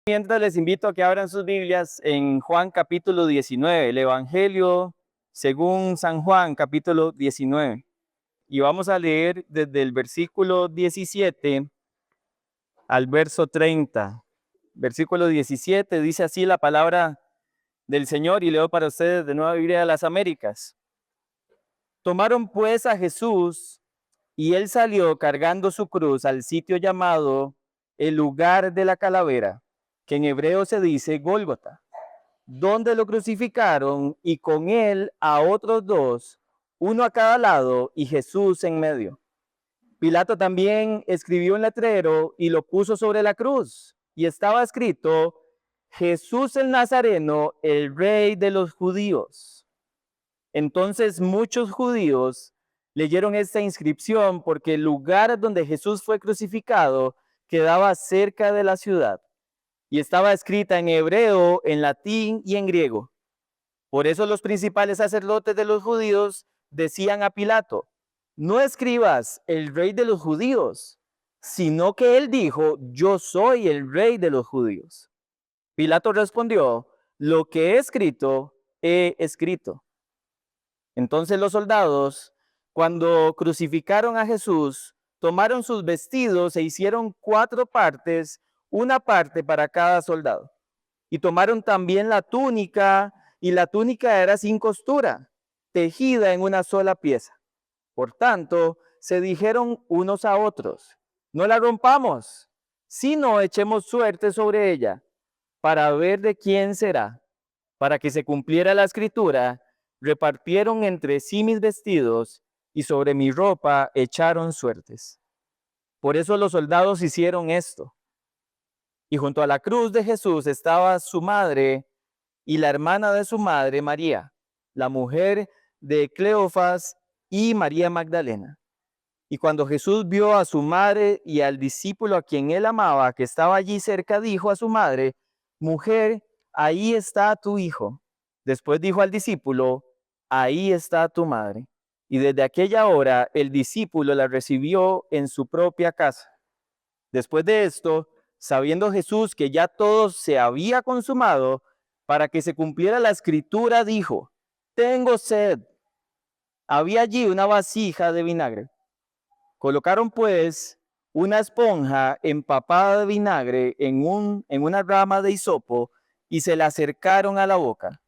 Mientras les invito a que abran sus Biblias en Juan capítulo 19, el Evangelio según San Juan capítulo 19. Y vamos a leer desde el versículo 17 al verso 30. Versículo 17 dice así la palabra del Señor y leo para ustedes de Nueva Biblia de las Américas. Tomaron pues a Jesús y él salió cargando su cruz al sitio llamado el lugar de la calavera, que en hebreo se dice Gólgota, donde lo crucificaron y con él a otros dos, uno a cada lado y Jesús en medio. Pilato también escribió un letrero y lo puso sobre la cruz y estaba escrito: Jesús el Nazareno, el Rey de los judíos. Entonces muchos judíos leyeron esta inscripción porque el lugar donde Jesús fue crucificado quedaba cerca de la ciudad y estaba escrita en hebreo, en latín y en griego. Por eso los principales sacerdotes de los judíos decían a Pilato: no escribas el Rey de los judíos, sino que él dijo: yo soy el Rey de los judíos. Pilato respondió: lo que he escrito. Entonces los soldados, cuando crucificaron a Jesús, tomaron sus vestidos e hicieron 4 partes, una parte para cada soldado. Y tomaron también la túnica, y la túnica era sin costura, tejida en una sola pieza. Por tanto, se dijeron unos a otros: no la rompamos, sino echemos suerte sobre ella, para ver de quién será. Para que se cumpliera la escritura, repartieron entre sí mis vestidos, y sobre mi ropa echaron suertes. Por eso los soldados hicieron esto. Y junto a la cruz de Jesús estaba su madre y la hermana de su madre, María, la mujer de Cleofas, y María Magdalena. Y cuando Jesús vio a su madre y al discípulo a quien él amaba, que estaba allí cerca, dijo a su madre: mujer, ahí está tu hijo. Después dijo al discípulo: ahí está tu madre. Y desde aquella hora el discípulo la recibió en su propia casa. Después de esto, sabiendo Jesús que ya todo se había consumado, para que se cumpliera la escritura, dijo: tengo sed. Había allí una vasija de vinagre. Colocaron pues una esponja empapada de vinagre en una rama de hisopo y se la acercaron a la boca.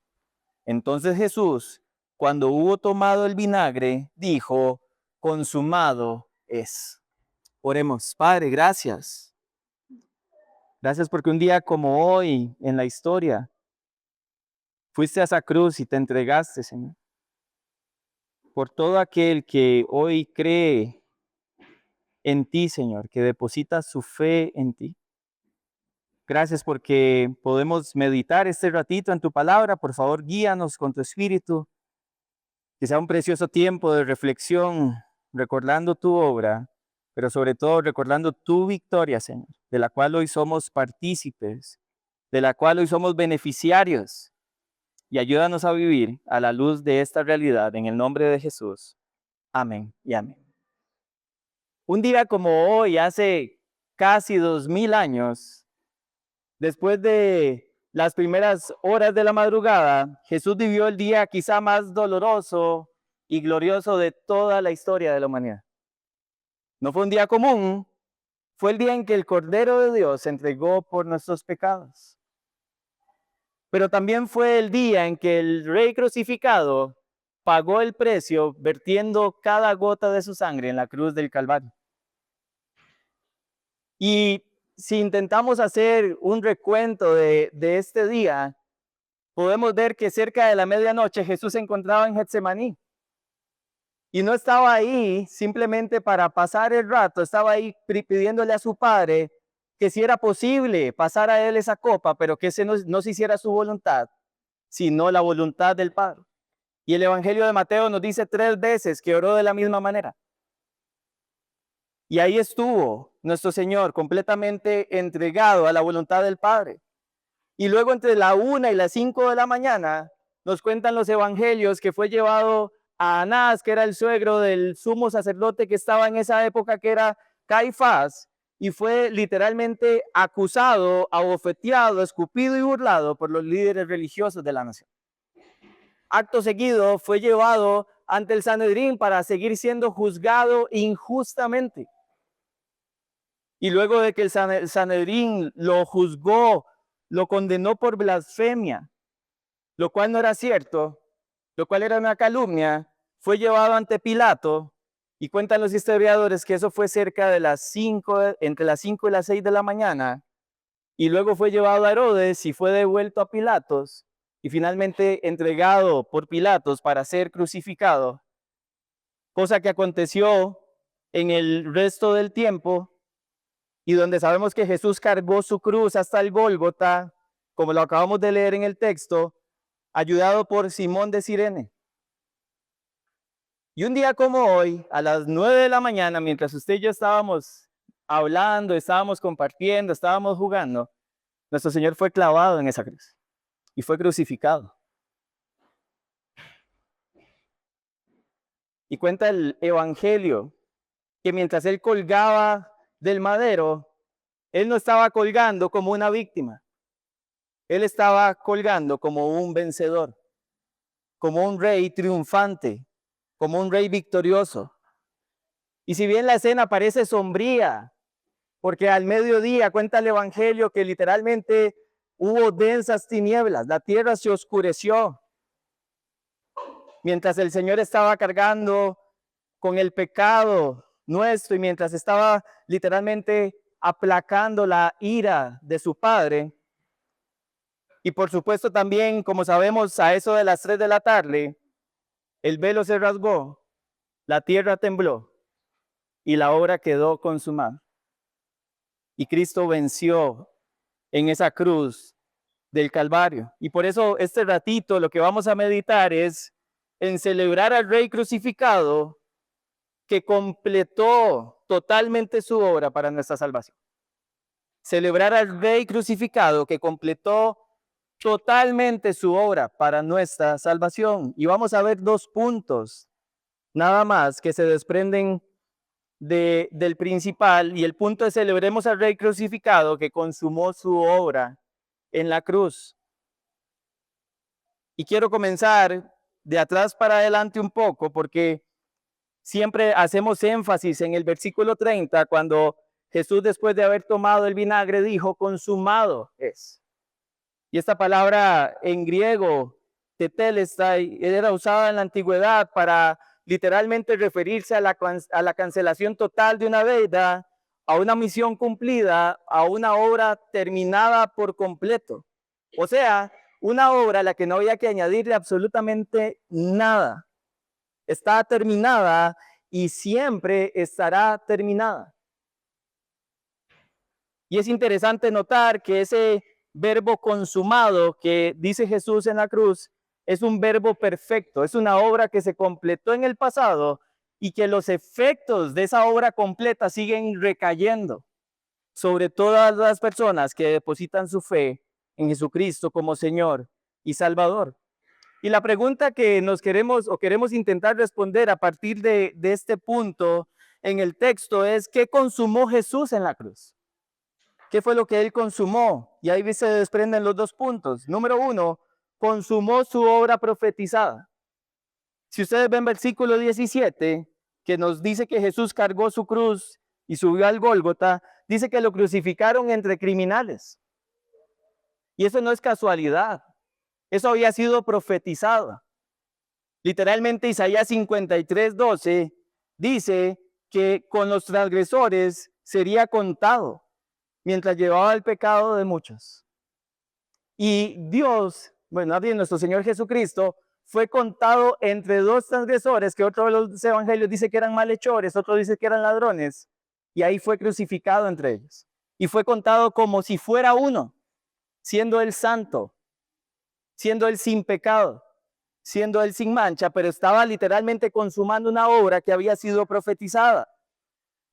Entonces Jesús, cuando hubo tomado el vinagre, dijo: consumado es. Oremos. Padre, gracias. Gracias porque un día como hoy en la historia fuiste a esa cruz y te entregaste, Señor, por todo aquel que hoy cree en ti, Señor, que deposita su fe en ti. Gracias porque podemos meditar este ratito en tu palabra. Por favor, guíanos con tu espíritu. Que sea un precioso tiempo de reflexión, recordando tu obra, pero sobre todo recordando tu victoria, Señor, de la cual hoy somos partícipes, de la cual hoy somos beneficiarios. Y ayúdanos a vivir a la luz de esta realidad, en el nombre de Jesús. Amén y amén. Un día como hoy, hace casi 2000 años, después de las primeras horas de la madrugada, Jesús vivió el día quizá más doloroso y glorioso de toda la historia de la humanidad. No fue un día común, fue el día en que el Cordero de Dios se entregó por nuestros pecados. Pero también fue el día en que el Rey crucificado pagó el precio vertiendo cada gota de su sangre en la cruz del Calvario. Y si intentamos hacer un recuento de este día, podemos ver que cerca de la medianoche Jesús se encontraba en Getsemaní. Y no estaba ahí simplemente para pasar el rato, estaba ahí pidiéndole a su Padre que si era posible pasar a él esa copa, pero que no se hiciera su voluntad, sino la voluntad del Padre. Y el Evangelio de Mateo nos dice 3 veces que oró de la misma manera. Y ahí estuvo nuestro Señor completamente entregado a la voluntad del Padre. Y luego entre la 1 y las 5 de la mañana nos cuentan los evangelios que fue llevado a Anás, que era el suegro del sumo sacerdote que estaba en esa época, que era Caifás, y fue literalmente acusado, abofeteado, escupido y burlado por los líderes religiosos de la nación. Acto seguido fue llevado ante el Sanedrín para seguir siendo juzgado injustamente. Y luego de que el Sanedrín lo juzgó, lo condenó por blasfemia, lo cual no era cierto, lo cual era una calumnia, fue llevado ante Pilato, y cuentan los historiadores que eso fue cerca de entre las 5 y las 6 de la mañana, y luego fue llevado a Herodes y fue devuelto a Pilatos, y finalmente entregado por Pilatos para ser crucificado, cosa que aconteció en el resto del tiempo, y donde sabemos que Jesús cargó su cruz hasta el Gólgota, como lo acabamos de leer en el texto, ayudado por Simón de Cirene. Y un día como hoy, a las 9 de la mañana, mientras usted y yo estábamos hablando, estábamos compartiendo, estábamos jugando, nuestro Señor fue clavado en esa cruz y fue crucificado. Y cuenta el Evangelio que mientras Él colgaba del madero, Él no estaba colgando como una víctima. Él estaba colgando como un vencedor, como un rey triunfante, como un rey victorioso. Y si bien la escena parece sombría, porque al mediodía cuenta el Evangelio que literalmente hubo densas tinieblas, la tierra se oscureció, mientras el Señor estaba cargando con el pecado nuestro y mientras estaba literalmente aplacando la ira de su Padre. Y por supuesto también, como sabemos, a eso de las 3 de la tarde, el velo se rasgó, la tierra tembló y la obra quedó consumada. Y Cristo venció en esa cruz del Calvario. Y por eso este ratito lo que vamos a meditar es en celebrar al Rey crucificado que completó totalmente su obra para nuestra salvación. Celebrar al Rey crucificado que completó totalmente su obra para nuestra salvación. Y vamos a ver 2 puntos, nada más, que se desprenden del principal. Y el punto es: celebremos al Rey crucificado que consumó su obra en la cruz. Y quiero comenzar de atrás para adelante un poco, porque siempre hacemos énfasis en el versículo 30, cuando Jesús, después de haber tomado el vinagre, dijo: consumado es. Y esta palabra en griego, tetelestai, era usada en la antigüedad para literalmente referirse a la cancelación total de una deuda, a una misión cumplida, a una obra terminada por completo. O sea, una obra a la que no había que añadirle absolutamente nada. Está terminada y siempre estará terminada. Y es interesante notar que ese verbo consumado que dice Jesús en la cruz es un verbo perfecto, es una obra que se completó en el pasado y que los efectos de esa obra completa siguen recayendo sobre todas las personas que depositan su fe en Jesucristo como Señor y Salvador. Y la pregunta que nos queremos intentar responder a partir de este punto en el texto es: ¿qué consumó Jesús en la cruz? ¿Qué fue lo que Él consumó? Y ahí se desprenden los 2 puntos. Número 1, consumó su obra profetizada. Si ustedes ven versículo 17, que nos dice que Jesús cargó su cruz y subió al Gólgota, dice que lo crucificaron entre criminales. Y eso no es casualidad. Eso había sido profetizado. Literalmente Isaías 53:12 dice que con los transgresores sería contado mientras llevaba el pecado de muchos. Y Dios, nuestro Señor Jesucristo, fue contado entre 2 transgresores, que otro de los evangelios dice que eran malhechores, otro dice que eran ladrones, y ahí fue crucificado entre ellos. Y fue contado como si fuera uno, siendo Él santo, siendo Él sin pecado, siendo Él sin mancha, pero estaba literalmente consumando una obra que había sido profetizada.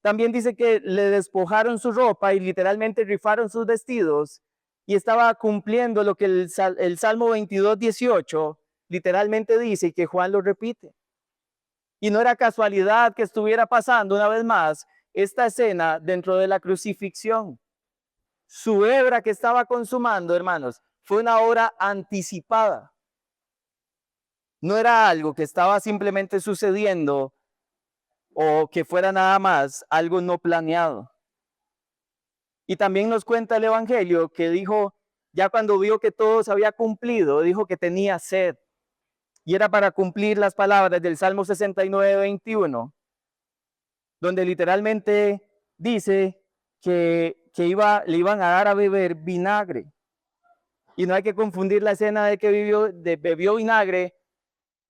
También dice que le despojaron su ropa y literalmente rifaron sus vestidos, y estaba cumpliendo lo que el Salmo 22:18 literalmente dice y que Juan lo repite. Y no era casualidad que estuviera pasando una vez más esta escena dentro de la crucifixión. Su obra que estaba consumando, hermanos, fue una obra anticipada. No era algo que estaba simplemente sucediendo o que fuera nada más algo no planeado. Y también nos cuenta el Evangelio que dijo, ya cuando vio que todo se había cumplido, dijo que tenía sed. Y era para cumplir las palabras del Salmo 69, 21, donde literalmente dice que le iban a dar a beber vinagre. Y no hay que confundir la escena de que bebió vinagre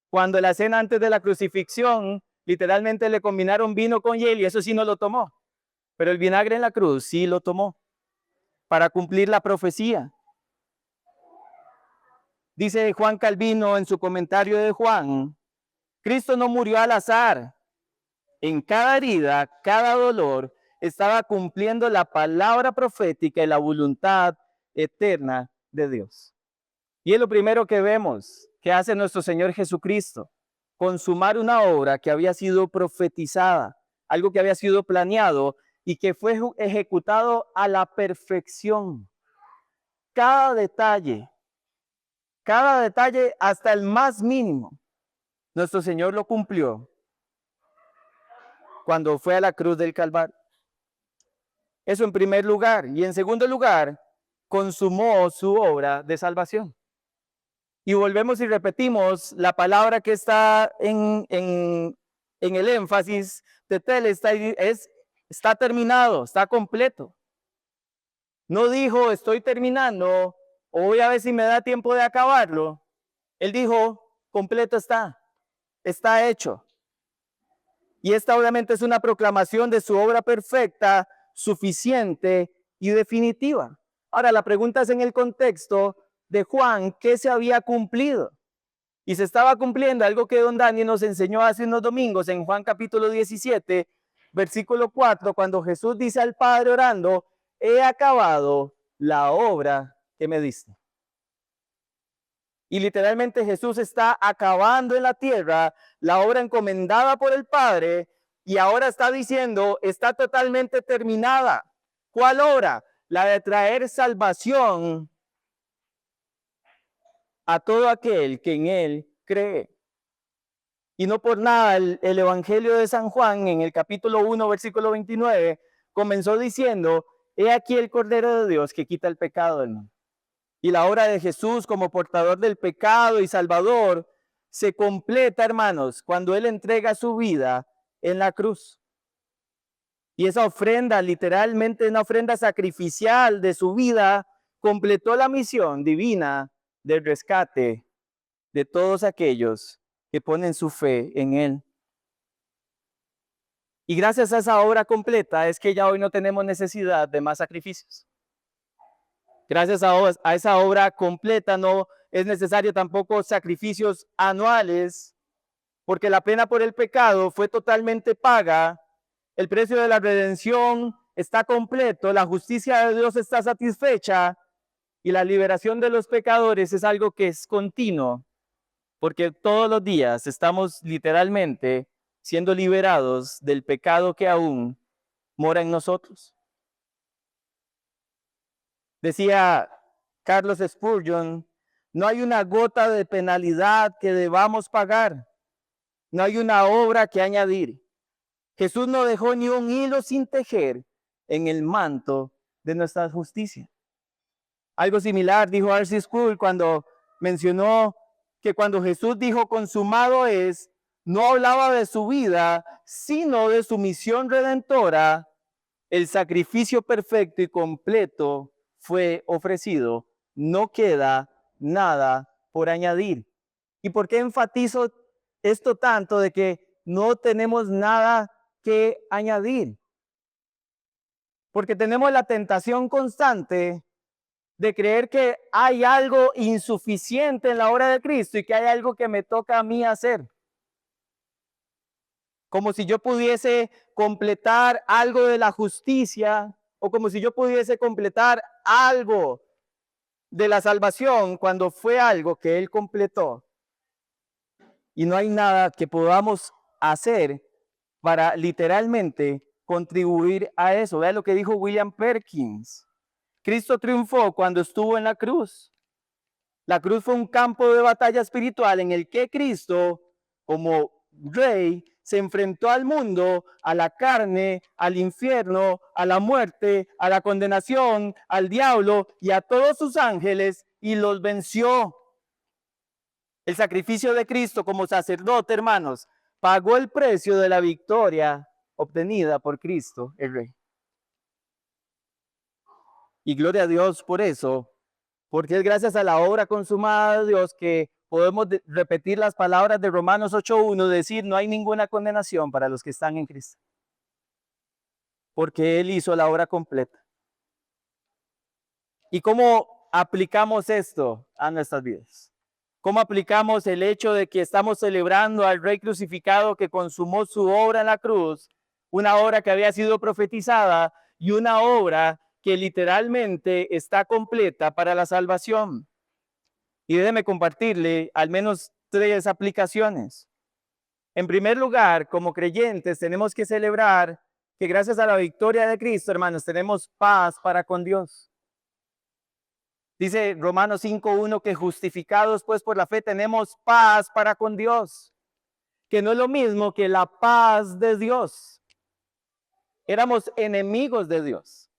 cuando la cena antes de la crucifixión, literalmente le combinaron vino con hiel y eso sí no lo tomó. Pero el vinagre en la cruz sí lo tomó para cumplir la profecía. Dice Juan Calvino en su comentario de Juan, Cristo no murió al azar. En cada herida, cada dolor, estaba cumpliendo la palabra profética y la voluntad eterna de Dios. Y es lo primero que vemos que hace nuestro Señor Jesucristo, consumar una obra que había sido profetizada, algo que había sido planeado y que fue ejecutado a la perfección. Cada detalle hasta el más mínimo, nuestro Señor lo cumplió cuando fue a la cruz del Calvario. Eso en primer lugar. Y en segundo lugar, consumó su obra de salvación. Y volvemos y repetimos la palabra que está en el énfasis de Telestai, está terminado, está completo. No dijo, estoy terminando, o voy a ver si me da tiempo de acabarlo. Él dijo, completo está hecho. Y esta obviamente es una proclamación de su obra perfecta, suficiente y definitiva. Ahora, la pregunta es en el contexto de Juan, ¿qué se había cumplido? Y se estaba cumpliendo algo que don Dani nos enseñó hace unos domingos en Juan capítulo 17, versículo 4, cuando Jesús dice al Padre orando, he acabado la obra que me diste. Y literalmente Jesús está acabando en la tierra la obra encomendada por el Padre y ahora está diciendo, está totalmente terminada. ¿Cuál obra? La de traer salvación a todo aquel que en él cree. Y no por nada el Evangelio de San Juan en el capítulo 1, versículo 29, comenzó diciendo, he aquí el Cordero de Dios que quita el pecado del mundo. Y la obra de Jesús como portador del pecado y salvador se completa, hermanos, cuando Él entrega su vida en la cruz. Y esa ofrenda, literalmente una ofrenda sacrificial de su vida, completó la misión divina del rescate de todos aquellos que ponen su fe en Él. Y gracias a esa obra completa es que ya hoy no tenemos necesidad de más sacrificios. Gracias a esa obra completa no es necesario tampoco sacrificios anuales, porque la pena por el pecado fue totalmente paga, el precio de la redención está completo, la justicia de Dios está satisfecha y la liberación de los pecadores es algo que es continuo, porque todos los días estamos literalmente siendo liberados del pecado que aún mora en nosotros. Decía Carlos Spurgeon, no hay una gota de penalidad que debamos pagar, no hay una obra que añadir. Jesús no dejó ni un hilo sin tejer en el manto de nuestra justicia. Algo similar dijo R.C. Sproul cuando mencionó que cuando Jesús dijo consumado es, no hablaba de su vida, sino de su misión redentora. El sacrificio perfecto y completo fue ofrecido, no queda nada por añadir. ¿Y por qué enfatizo esto tanto de que no tenemos nada que añadir? Porque tenemos la tentación constante de creer que hay algo insuficiente en la obra de Cristo y que hay algo que me toca a mí hacer. Como si yo pudiese completar algo de la justicia o como si yo pudiese completar algo de la salvación cuando fue algo que Él completó. Y no hay nada que podamos hacer para literalmente contribuir a eso. Vea lo que dijo William Perkins. Cristo triunfó cuando estuvo en la cruz. La cruz fue un campo de batalla espiritual en el que Cristo, como rey, se enfrentó al mundo, a la carne, al infierno, a la muerte, a la condenación, al diablo y a todos sus ángeles y los venció. El sacrificio de Cristo como sacerdote, hermanos, pagó el precio de la victoria obtenida por Cristo, el Rey. Y gloria a Dios por eso, porque es gracias a la obra consumada de Dios que podemos repetir las palabras de Romanos 8:1, decir, no hay ninguna condenación para los que están en Cristo, porque Él hizo la obra completa. ¿Y cómo aplicamos esto a nuestras vidas? ¿Cómo aplicamos el hecho de que estamos celebrando al Rey crucificado que consumó su obra en la cruz, una obra que había sido profetizada y una obra que literalmente está completa para la salvación? Y déjeme compartirle al menos 3 aplicaciones. En primer lugar, como creyentes tenemos que celebrar que gracias a la victoria de Cristo, hermanos, tenemos paz para con Dios. Dice Romanos 5:1 que justificados pues por la fe tenemos paz para con Dios, que no es lo mismo que la paz de Dios. Éramos enemigos de Dios.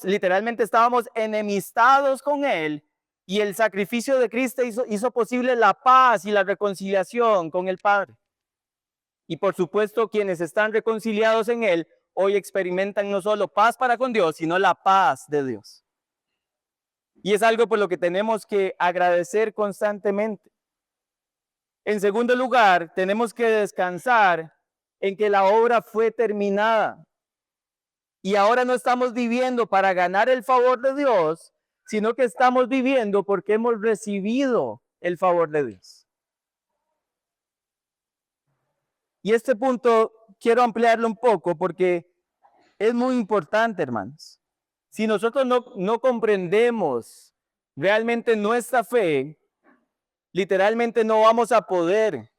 Literalmente estábamos enemistados con Él y el sacrificio de Cristo hizo posible la paz y la reconciliación con el Padre. Y por supuesto, quienes están reconciliados en Él hoy experimentan no solo paz para con Dios, sino la paz de Dios. Y es algo por lo que tenemos que agradecer constantemente. En segundo lugar, tenemos que descansar en que la obra fue terminada. Y ahora no estamos viviendo para ganar el favor de Dios, sino que estamos viviendo porque hemos recibido el favor de Dios. Y este punto quiero ampliarlo un poco porque es muy importante, hermanos. Si nosotros no comprendemos realmente nuestra fe, literalmente no vamos a poder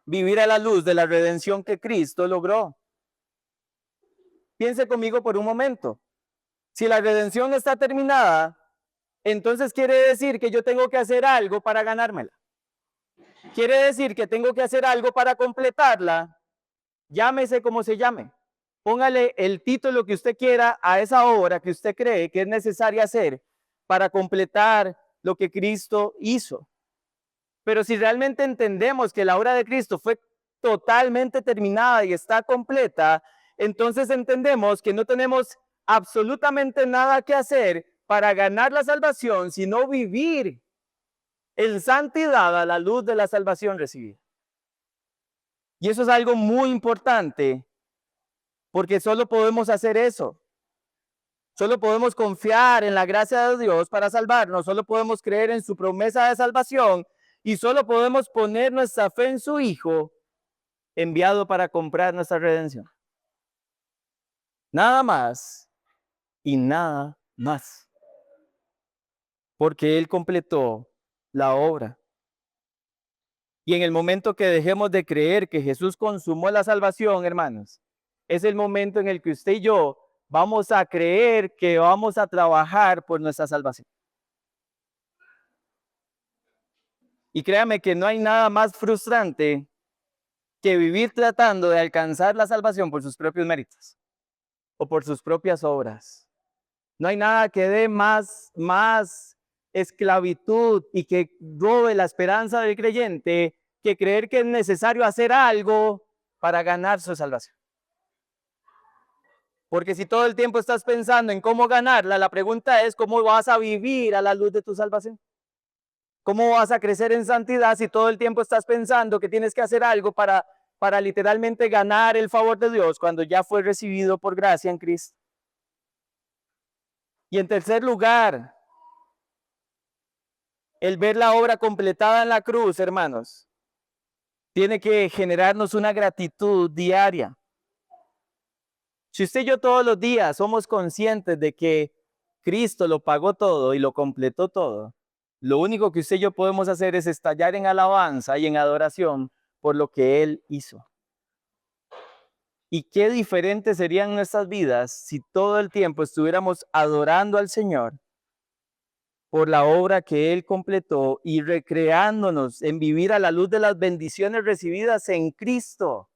vivir a la luz de la redención que Cristo logró. Piense conmigo por un momento. Si la redención está terminada, entonces quiere decir que yo tengo que hacer algo para ganármela. Quiere decir que tengo que hacer algo para completarla, llámese como se llame. Póngale el título que usted quiera a esa obra que usted cree que es necesaria hacer para completar lo que Cristo hizo. Pero si realmente entendemos que la obra de Cristo fue totalmente terminada y está completa, entonces entendemos que no tenemos absolutamente nada que hacer para ganar la salvación, sino vivir en santidad a la luz de la salvación recibida. Y eso es algo muy importante, porque solo podemos hacer eso. Solo podemos confiar en la gracia de Dios para salvarnos, solo podemos creer en su promesa de salvación y solo podemos poner nuestra fe en su Hijo enviado para comprar nuestra redención. Nada más y nada más. Porque Él completó la obra. Y en el momento que dejemos de creer que Jesús consumó la salvación, hermanos, es el momento en el que usted y yo vamos a creer que vamos a trabajar por nuestra salvación. Y créame que no hay nada más frustrante que vivir tratando de alcanzar la salvación por sus propios méritos o por sus propias obras. No hay nada que dé más esclavitud y que robe la esperanza del creyente que creer que es necesario hacer algo para ganar su salvación. Porque si todo el tiempo estás pensando en cómo ganarla, la pregunta es cómo vas a vivir a la luz de tu salvación. ¿Cómo vas a crecer en santidad si todo el tiempo estás pensando que tienes que hacer algo para literalmente ganar el favor de Dios cuando ya fue recibido por gracia en Cristo? Y en tercer lugar, el ver la obra completada en la cruz, hermanos, tiene que generarnos una gratitud diaria. Si usted y yo todos los días somos conscientes de que Cristo lo pagó todo y lo completó todo, lo único que usted y yo podemos hacer es estallar en alabanza y en adoración por lo que Él hizo. Y qué diferentes serían nuestras vidas si todo el tiempo estuviéramos adorando al Señor por la obra que Él completó y recreándonos en vivir a la luz de las bendiciones recibidas en Cristo.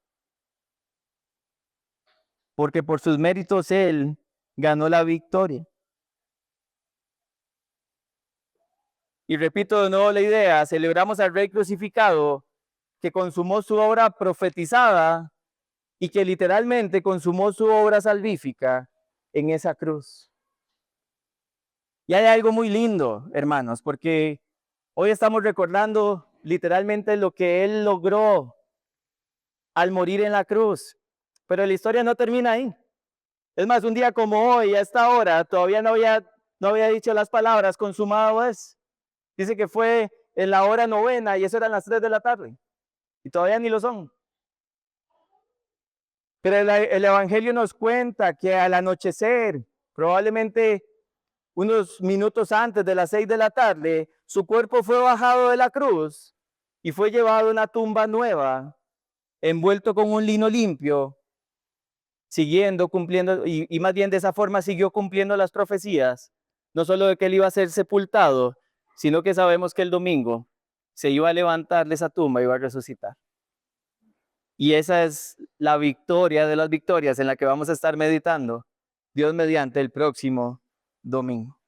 Porque por sus méritos Él ganó la victoria. Y repito de nuevo la idea, celebramos al Rey crucificado que consumó su obra profetizada y que literalmente consumó su obra salvífica en esa cruz. Y hay algo muy lindo, hermanos, porque hoy estamos recordando literalmente lo que Él logró al morir en la cruz. Pero la historia no termina ahí. Es más, un día como hoy, a esta hora, todavía no había dicho las palabras consumado es. Dice que fue en la hora novena y eso eran las 3 de la tarde. Y todavía ni lo son. Pero el Evangelio nos cuenta que al anochecer, probablemente unos minutos antes de las 6 de la tarde, su cuerpo fue bajado de la cruz y fue llevado a una tumba nueva, envuelto con un lino limpio, siguiendo, cumpliendo, y más bien de esa forma siguió cumpliendo las profecías, no solo de que él iba a ser sepultado, sino que sabemos que el domingo se iba a levantar de esa tumba y iba a resucitar. Y esa es la victoria de las victorias en la que vamos a estar meditando, Dios mediante, el próximo domingo.